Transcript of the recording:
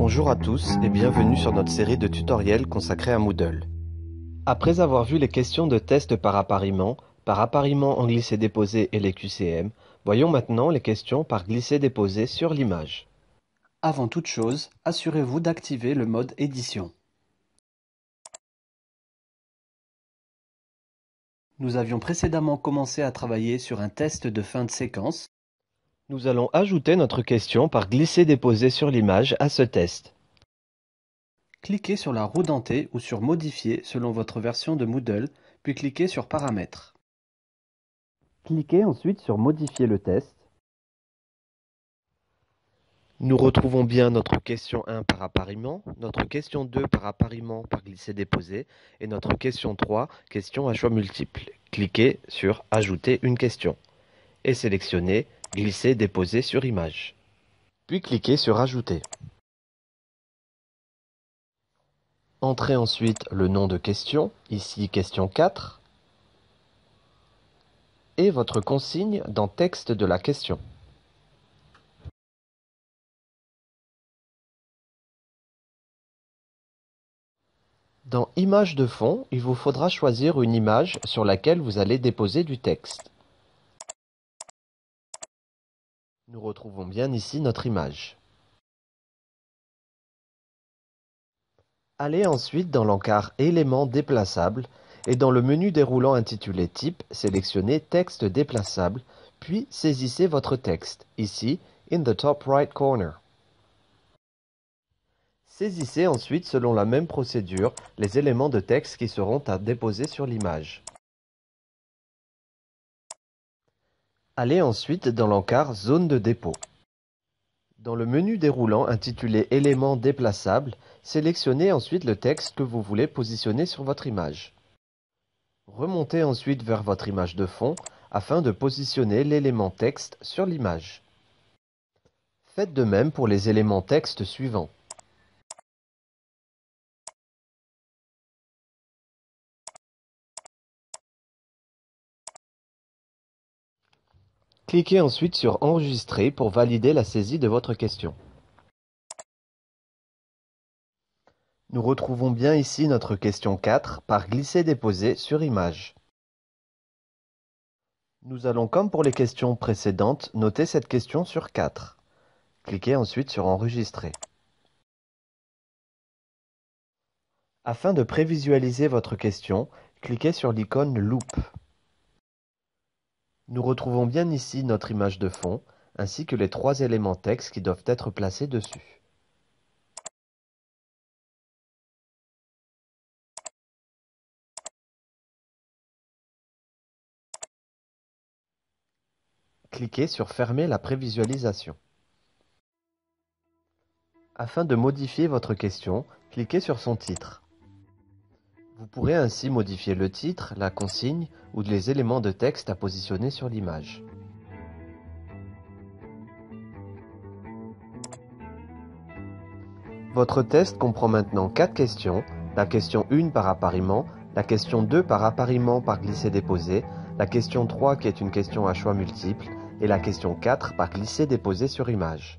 Bonjour à tous et bienvenue sur notre série de tutoriels consacrée à Moodle. Après avoir vu les questions de test par appariement en glisser-déposer et les QCM, voyons maintenant les questions par glisser-déposer sur l'image. Avant toute chose, assurez-vous d'activer le mode édition. Nous avions précédemment commencé à travailler sur un test de fin de séquence. Nous allons ajouter notre question par glisser-déposer sur l'image à ce test. Cliquez sur la roue dentée ou sur Modifier selon votre version de Moodle, puis cliquez sur Paramètres. Cliquez ensuite sur Modifier le test. Nous retrouvons bien notre question 1 par appariement, notre question 2 par appariement par glisser-déposer et notre question 3, question à choix multiples. Cliquez sur Ajouter une question et sélectionnez Glisser-déposer sur image. Puis cliquez sur Ajouter. Entrez ensuite le nom de question, ici question 4, et votre consigne dans Texte de la question. Dans Image de fond, il vous faudra choisir une image sur laquelle vous allez déposer du texte. Nous retrouvons bien ici notre image. Allez ensuite dans l'encart Éléments déplaçables et dans le menu déroulant intitulé Type, sélectionnez Texte déplaçable, puis saisissez votre texte, ici, in the top right corner. Saisissez ensuite, selon la même procédure, les éléments de texte qui seront à déposer sur l'image. Allez ensuite dans l'encart Zone de dépôt. Dans le menu déroulant intitulé Éléments déplaçables, sélectionnez ensuite le texte que vous voulez positionner sur votre image. Remontez ensuite vers votre image de fond afin de positionner l'élément texte sur l'image. Faites de même pour les éléments texte suivants. Cliquez ensuite sur Enregistrer pour valider la saisie de votre question. Nous retrouvons bien ici notre question 4 par glisser-déposer sur image. Nous allons, comme pour les questions précédentes, noter cette question sur 4. Cliquez ensuite sur Enregistrer. Afin de prévisualiser votre question, cliquez sur l'icône Loop. Nous retrouvons bien ici notre image de fond, ainsi que les 3 éléments texte qui doivent être placés dessus. Cliquez sur Fermer la prévisualisation. Afin de modifier votre question, cliquez sur son titre. Vous pourrez ainsi modifier le titre, la consigne ou les éléments de texte à positionner sur l'image. Votre test comprend maintenant 4 questions, la question 1 par appariement, la question 2 par appariement par glisser-déposer, la question 3 qui est une question à choix multiples et la question 4 par glisser-déposer sur image.